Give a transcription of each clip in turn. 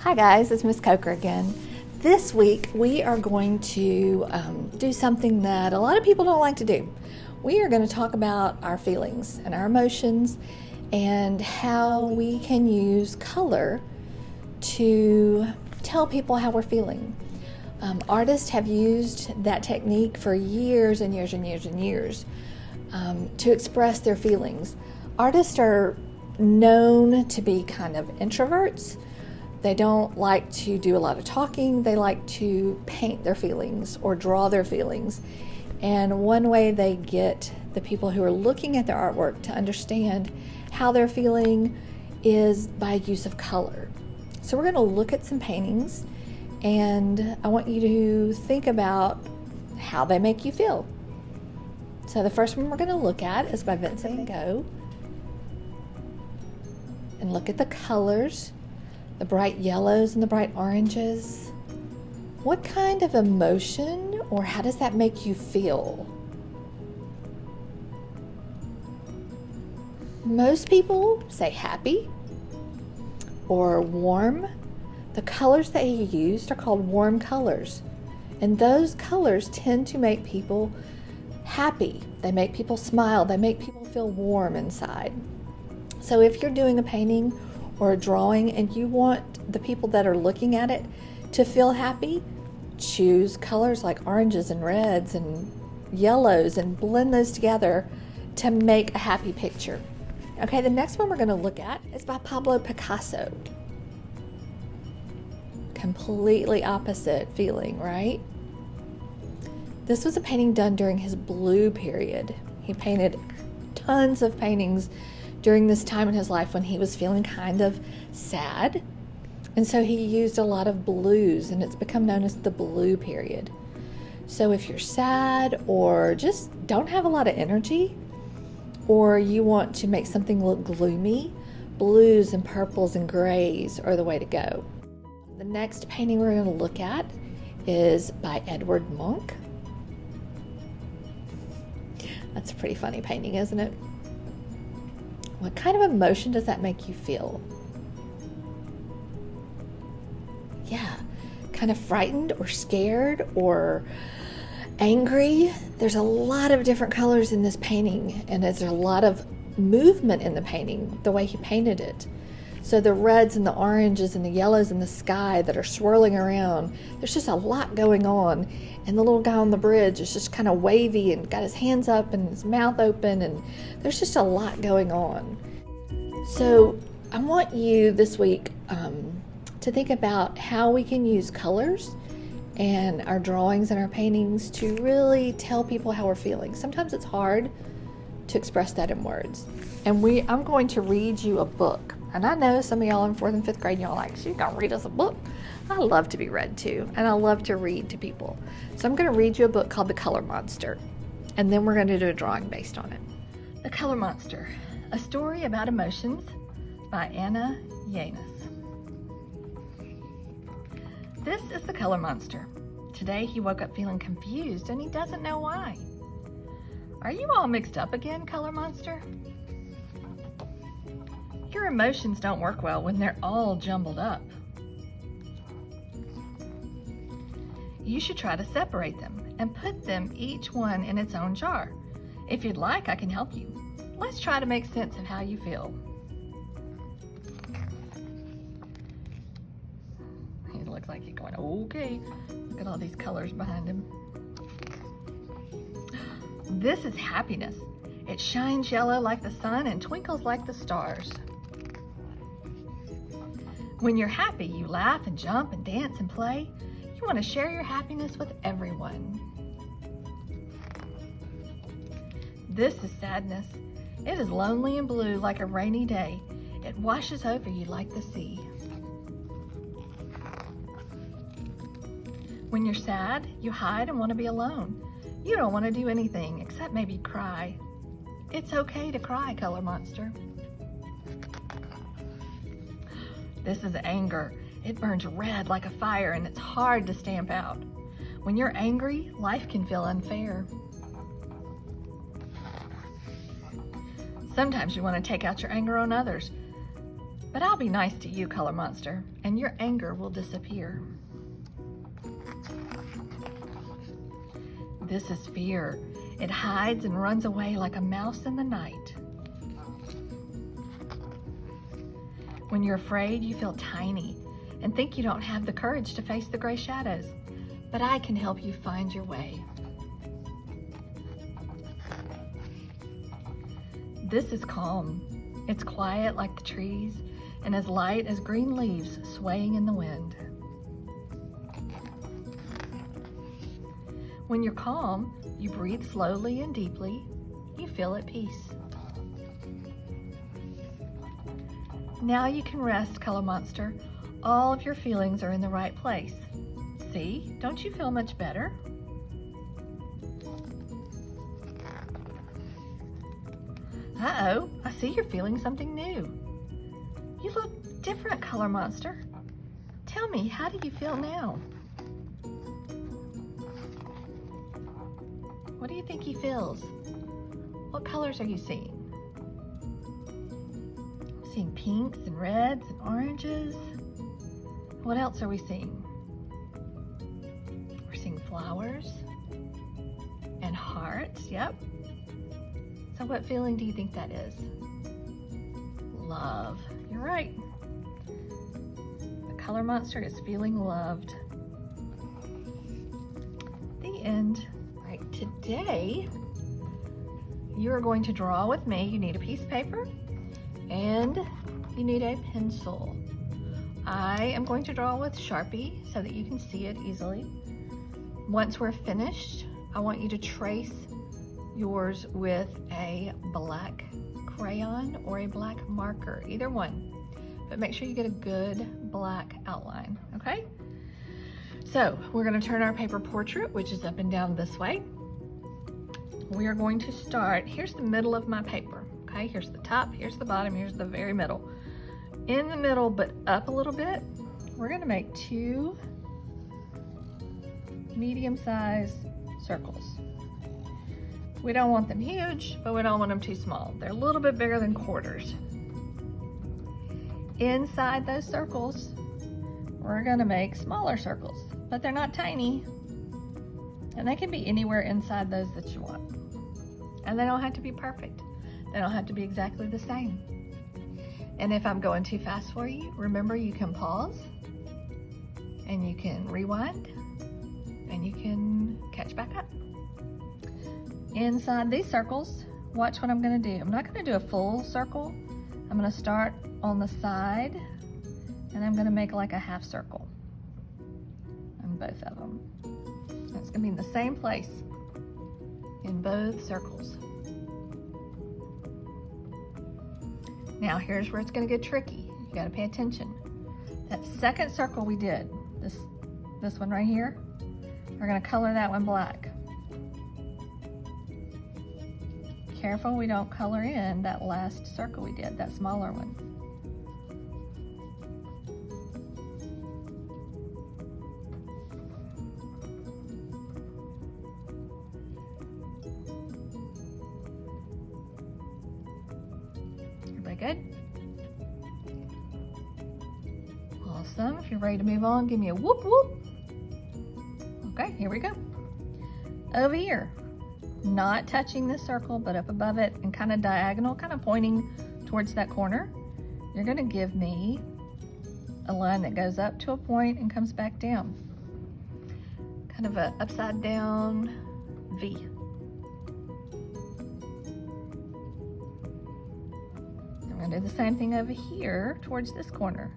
Hi guys, it's Miss Coker again. This week we are going to do something that a lot of people don't like to do. We are going to talk about our feelings and our emotions and how we can use color to tell people how we're feeling. Artists have used that technique for years and years and years and years to express their feelings. Artists are known to be kind of introverts. They don't like to do a lot of talking. They like to paint their feelings or draw their feelings. And one way they get the people who are looking at their artwork to understand how they're feeling is by use of color. So we're going to look at some paintings, and I want you to think about how they make you feel. So the first one we're going to look at is by Vincent van Gogh. And look at the colors. The bright yellows and the bright oranges. What kind of emotion or how does that make you feel? Most people say happy or warm. The colors that he used are called warm colors. And those colors tend to make people happy. They make people smile. They make people feel warm inside. So if you're doing a painting or a drawing and you want the people that are looking at it to feel happy, choose colors like oranges and reds and yellows and blend those together to make a happy picture. Okay, the next one we're going to look at is by Pablo Picasso. Completely opposite feeling, right? This was a painting done during his blue period. He painted tons of paintings during this time in his life when he was feeling kind of sad. And so he used a lot of blues, and it's become known as the blue period. So if you're sad or just don't have a lot of energy, or you want to make something look gloomy, blues and purples and grays are the way to go. The next painting we're going to look at is by Edward Munch. That's a pretty funny painting, isn't it? What kind of emotion does that make you feel? Yeah, kind of frightened or scared or angry. There's a lot of different colors in this painting, and there's a lot of movement in the painting, the way he painted it. So the reds and the oranges and the yellows in the sky that are swirling around, there's just a lot going on. And the little guy on the bridge is just kind of wavy and got his hands up and his mouth open, and there's just a lot going on. So I want you this week to think about how we can use colors and our drawings and our paintings to really tell people how we're feeling. Sometimes it's hard to express that in words. And I'm going to read you a book. And I know some of y'all in 4th and 5th grade, y'all like, she's gonna read us a book. I love to be read to, and I love to read to people. So I'm gonna read you a book called The Color Monster, and then we're gonna do a drawing based on it. The Color Monster, a story about emotions by Anna Llenas. This is the Color Monster. Today he woke up feeling confused and he doesn't know why. Are you all mixed up again, Color Monster? Your emotions don't work well when they're all jumbled up. You should try to separate them and put them each one in its own jar. If you'd like, I can help you. Let's try to make sense of how you feel. He looks like he's going, okay. Look at all these colors behind him. This is happiness. It shines yellow like the sun and twinkles like the stars. When you're happy, you laugh and jump and dance and play. You want to share your happiness with everyone. This is sadness. It is lonely and blue like a rainy day. It washes over you like the sea. When you're sad, you hide and want to be alone. You don't want to do anything except maybe cry. It's okay to cry, Color Monster. This is anger. It burns red like a fire and it's hard to stamp out. When you're angry, life can feel unfair. Sometimes you want to take out your anger on others, But I'll be nice to you, Color Monster, and your anger will disappear. This is fear. It hides and runs away like a mouse in the night. When you're afraid, you feel tiny and think you don't have the courage to face the gray shadows. But I can help you find your way. This is calm. It's quiet like the trees and as light as green leaves swaying in the wind. When you're calm, you breathe slowly and deeply. You feel at peace. Now you can rest, Color Monster. All of your feelings are in the right place. See, don't you feel much better? Uh-oh, I see you're feeling something new. You look different, Color Monster. Tell me, how do you feel now? What do you think he feels? What colors are you seeing? I'm seeing pinks and reds and oranges. What else are we seeing? We're seeing flowers and hearts, yep. So what feeling do you think that is? Love, you're right. The Color Monster is feeling loved. The end. Right, today you are going to draw with me. You need a piece of paper and you need a pencil. I am going to draw with Sharpie so that you can see it easily. Once we're finished, I want you to trace yours with a black crayon or a black marker, either one. But make sure you get a good black outline, okay? So we're gonna turn our paper portrait, which is up and down this way. We are going to start, here's the middle of my paper, okay? Here's the top, here's the bottom, here's the very middle. In the middle, but up a little bit, we're gonna make 2 medium-sized circles. We don't want them huge, but we don't want them too small. They're a little bit bigger than quarters. Inside those circles, we're gonna make smaller circles, but they're not tiny. And they can be anywhere inside those that you want. And they don't have to be perfect. They don't have to be exactly the same. And if I'm going too fast for you, remember you can pause and you can rewind and you can catch back up. Inside these circles, watch what I'm gonna do. I'm not gonna do a full circle. I'm gonna start on the side and I'm gonna make like a half circle on both of them. And it's gonna be in the same place in both circles. Now here's where it's gonna get tricky. You gotta pay attention. That second circle we did, this one right here, we're gonna color that one black. Careful we don't color in that last circle we did, that smaller one. Everybody good? Awesome. If you're ready to move on, give me a whoop whoop. Okay, here we go. Over here. Not touching this circle, but up above it and kind of diagonal, kind of pointing towards that corner. You're gonna give me a line that goes up to a point and comes back down. Kind of a upside down V. I'm gonna do the same thing over here towards this corner.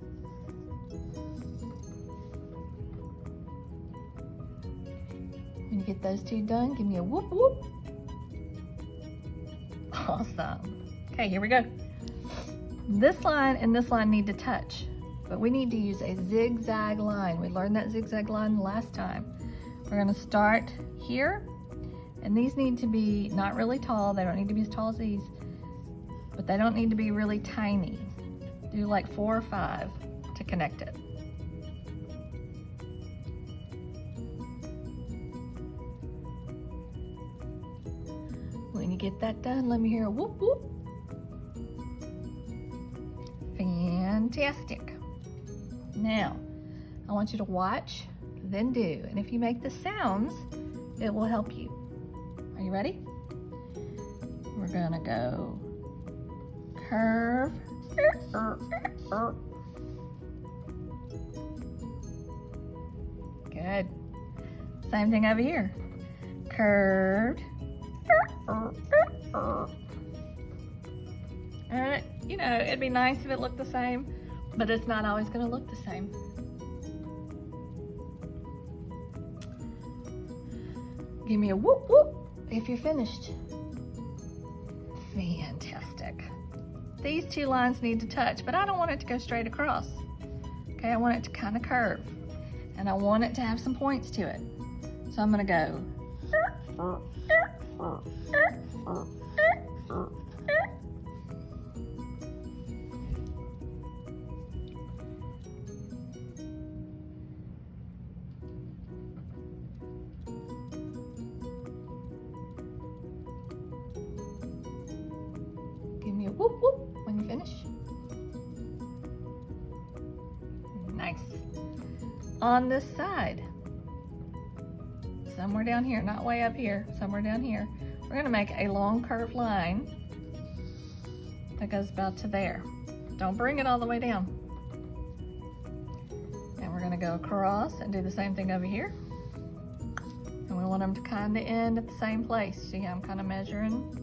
When you get those 2 done, give me a whoop whoop. Awesome. Okay, here we go. This line and this line need to touch, but we need to use a zigzag line. We learned that zigzag line last time. We're gonna start here, and these need to be not really tall. They don't need to be as tall as these, but they don't need to be really tiny. Do like 4 or 5 to connect it. When you get that done, let me hear a whoop whoop. Fantastic. Fantastic. Now, I want you to watch, then do. And if you make the sounds, it will help you. Are you ready? We're gonna go curve. Good. Same thing over here. Curved. You know, it'd be nice if it looked the same, but it's not always gonna look the same. Give me a whoop whoop if you're finished. Fantastic. These two lines need to touch, but I don't want it to go straight across. Okay, I want it to kind of curve, and I want it to have some points to it. So I'm gonna go. Give me a whoop whoop when you finish. Nice. On this side, somewhere down here, not way up here, somewhere down here, we're gonna make a long curved line that goes about to there. Don't bring it all the way down. And we're gonna go across and do the same thing over here. And we want them to kind of end at the same place. See how I'm kind of measuring?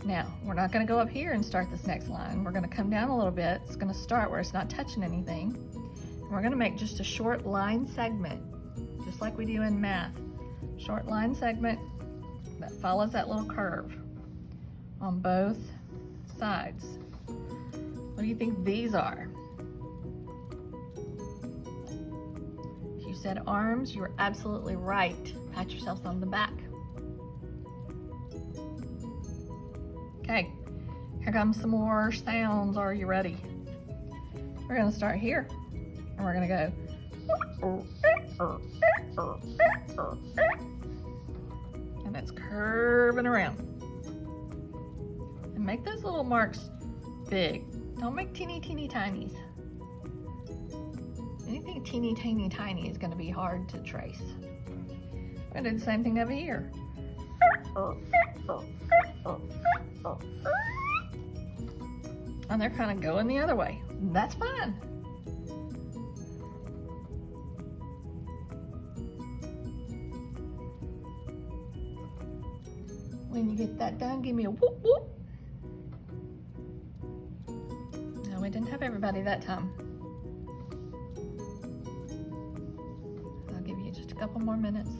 Now, we're not gonna go up here and start this next line. We're gonna come down a little bit. It's gonna start where it's not touching anything. And we're gonna make just a short line segment, just like we do in math. Short line segment that follows that little curve on both sides. What do you think these are? If you said arms, you were absolutely right. Pat yourselves on the back. Okay, here comes some more sounds. Are you ready? We're gonna start here, and we're gonna go. And it's curving around. And make those little marks big. Don't make teeny tinies. Anything teeny tiny is gonna be hard to trace. We're gonna do the same thing over here. And they're kind of going the other way. That's fine. When you get that done, give me a whoop whoop. No, we didn't have everybody that time. I'll give you just a couple more minutes.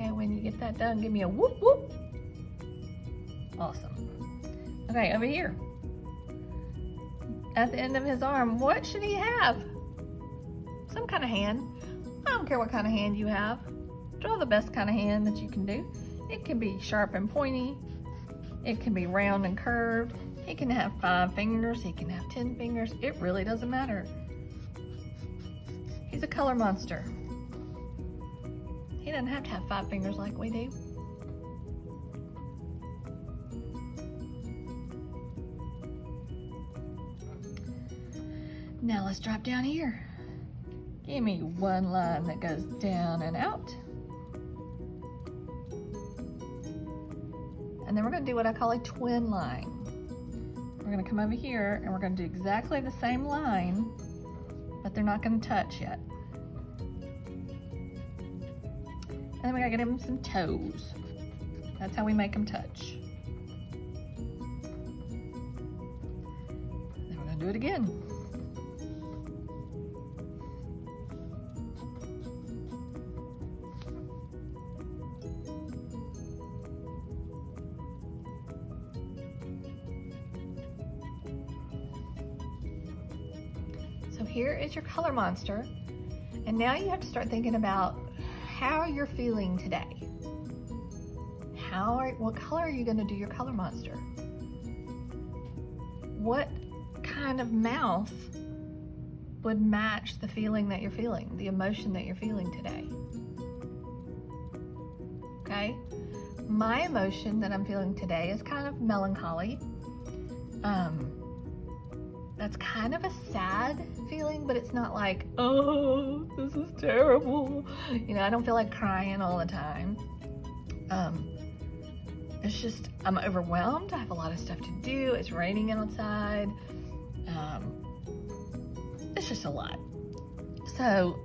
Okay, when you get that done, give me a whoop whoop. Awesome. Okay, over here. At the end of his arm, what should he have? Some kind of hand. I don't care what kind of hand you have. Draw the best kind of hand that you can do. It can be sharp and pointy. It can be round and curved. He can have 5 fingers. He can have 10 fingers. It really doesn't matter. He's a color monster. He doesn't have to have 5 fingers like we do. Now let's drop down here. Give me one line that goes down and out. And then we're gonna do what I call a twin line. We're gonna come over here and we're gonna do exactly the same line, but they're not gonna touch yet. And then we gotta get him some toes. That's how we make them touch. Then we're gonna do it again. So here is your color monster. And now you have to start thinking about how you're feeling today. What color are you gonna do your color monster? what kind of mouth would match the feeling that you're feeling, the emotion that you're feeling today. Okay? My emotion that I'm feeling today is kind of melancholy. That's kind of a sad feeling, but it's not like, oh, this is terrible. You know, I don't feel like crying all the time. It's just, I'm overwhelmed. I have a lot of stuff to do. It's raining outside. It's just a lot. So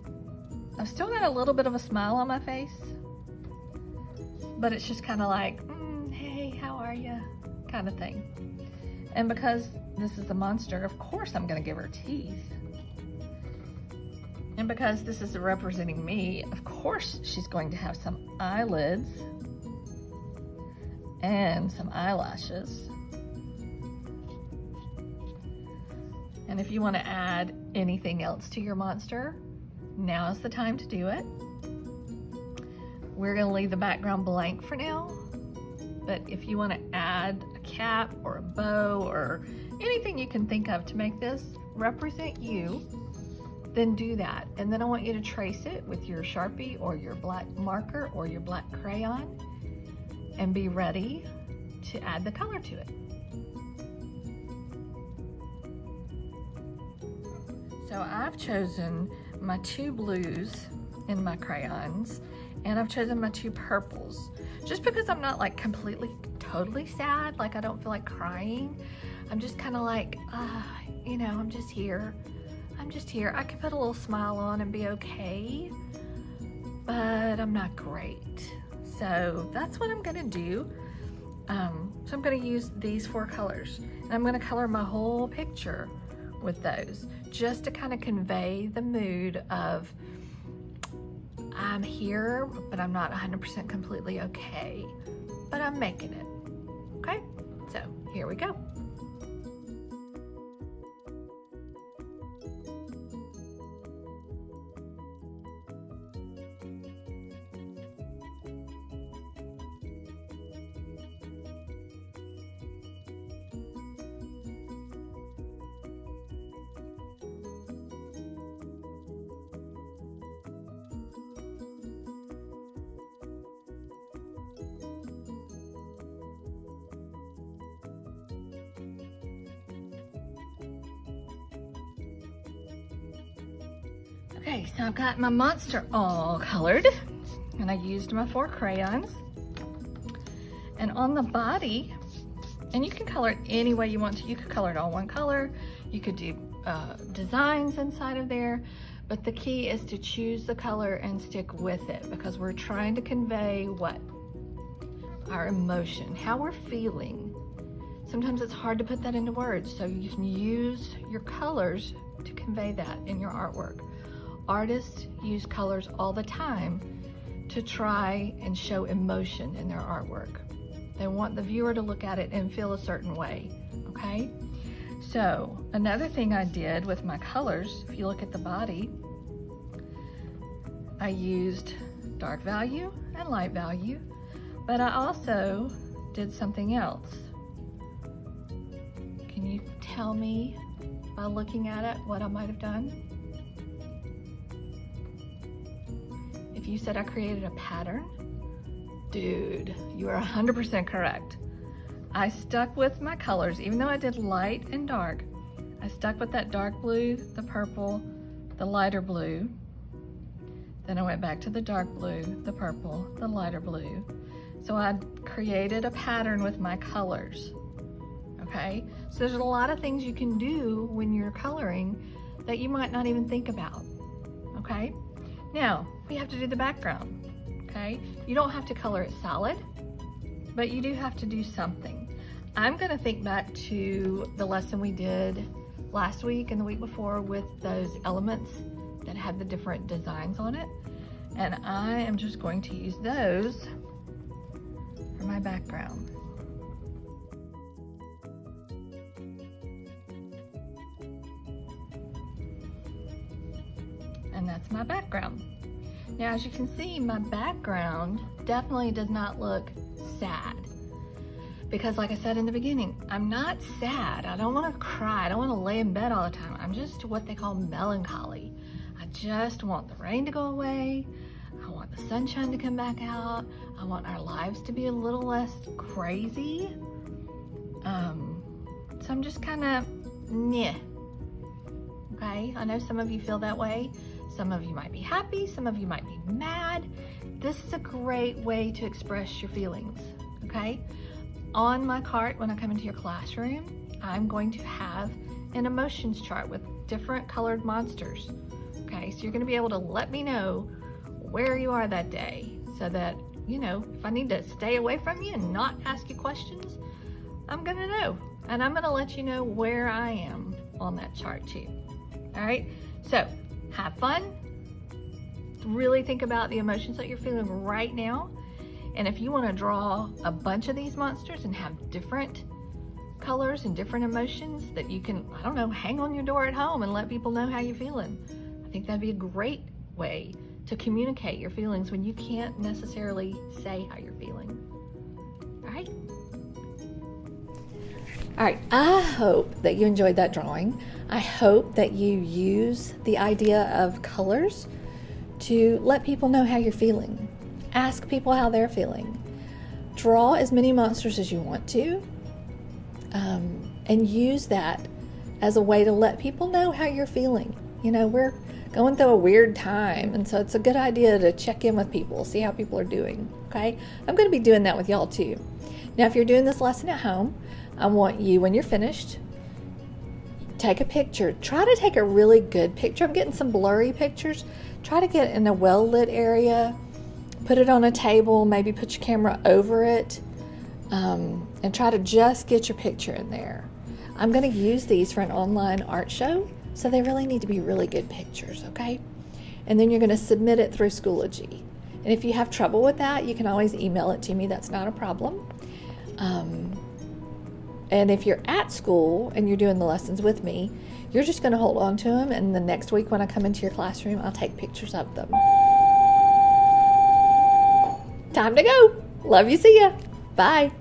I've still got a little bit of a smile on my face, but it's just kind of like, hey, how are you? Kind of thing. And because this is a monster, of course I'm gonna give her teeth. And because this is representing me, of course she's going to have some eyelids and some eyelashes. And if you want to add anything else to your monster, now is the time to do it. We're going to leave the background blank for now, but if you want to add a cap or a bow or anything you can think of to make this represent you, then do that. And then I want you to trace it with your Sharpie or your black marker or your black crayon and be ready to add the color to it. So I've chosen my 2 blues in my crayons, and I've chosen my 2 purples, just because I'm not like completely, totally sad, like I don't feel like crying. I'm just kind of like, you know, I'm just here. I can put a little smile on and be okay, but I'm not great. So that's what I'm gonna do. So I'm gonna use these 4 colors, and I'm gonna color my whole picture with those, just to kind of convey the mood of I'm here, but I'm not 100% completely okay, but I'm making it. Okay, so here we go. Okay, so I've got my monster all colored, and I used my 4 crayons. And on the body, and you can color it any way you want to. You could color it all one color. You could do designs inside of there, but the key is to choose the color and stick with it, because we're trying to convey what? Our emotion, how we're feeling. Sometimes it's hard to put that into words, so you can use your colors to convey that in your artwork. Artists use colors all the time to try and show emotion in their artwork. They want the viewer to look at it and feel a certain way, okay? So another thing I did with my colors, if you look at the body, I used dark value and light value, but I also did something else. Can you tell me by looking at it what I might have done? If you said I created a pattern, dude, you are 100% correct. I stuck with my colors, even though I did light and dark. I stuck with that dark blue, the purple, the lighter blue. Then I went back to the dark blue, the purple, the lighter blue. So I created a pattern with my colors, okay? So there's a lot of things you can do when you're coloring that you might not even think about, okay? Now, we have to do the background, okay? You don't have to color it solid, but you do have to do something. I'm gonna think back to the lesson we did last week and the week before with those elements that had the different designs on it. And I am just going to use those for my background. And that's my background. Now, as you can see, my background definitely does not look sad, Because like I said in the beginning, I'm not sad. I don't want to cry. I don't want to lay in bed all the time. I'm just what they call melancholy. I just want the rain to go away. I want the sunshine to come back out. I want our lives to be a little less crazy. So I'm just kind of meh. Okay, I know some of you feel that way. Some of you might be happy. Some of you might be mad. This is a great way to express your feelings, okay? On my cart, when I come into your classroom, I'm going to have an emotions chart with different colored monsters. Okay, so you're going to be able to let me know where you are that day so that, you know, if I need to stay away from you and not ask you questions, I'm going to know. And I'm going to let you know where I am on that chart too. All right, so have fun. Really think about the emotions that you're feeling right now. And if you want to draw a bunch of these monsters and have different colors and different emotions that you can, I don't know, hang on your door at home and let people know how you're feeling, I think that'd be a great way to communicate your feelings when you can't necessarily say how you're feeling. All right? All right, I hope that you enjoyed that drawing. I hope that you use the idea of colors to let people know how you're feeling. Ask people how they're feeling. Draw as many monsters as you want to, and use that as a way to let people know how you're feeling. You know, we're going through a weird time, and so it's a good idea to check in with people, see how people are doing, okay? I'm going to be doing that with y'all too. Now, if you're doing this lesson at home, I want you, when you're finished, take a picture. Try to take a really good picture. I'm getting some blurry pictures. Try to get in a well-lit area. Put it on a table, maybe put your camera over it, and try to just get your picture in there. I'm going to use these for an online art show, so they really need to be really good pictures, okay? And then you're going to submit it through Schoology. And if you have trouble with that, you can always email it to me. That's not a problem. And if you're at school and you're doing the lessons with me, you're just going to hold on to them, and the next week when I come into your classroom, I'll take pictures of them. Time to go. Love you. See ya. Bye.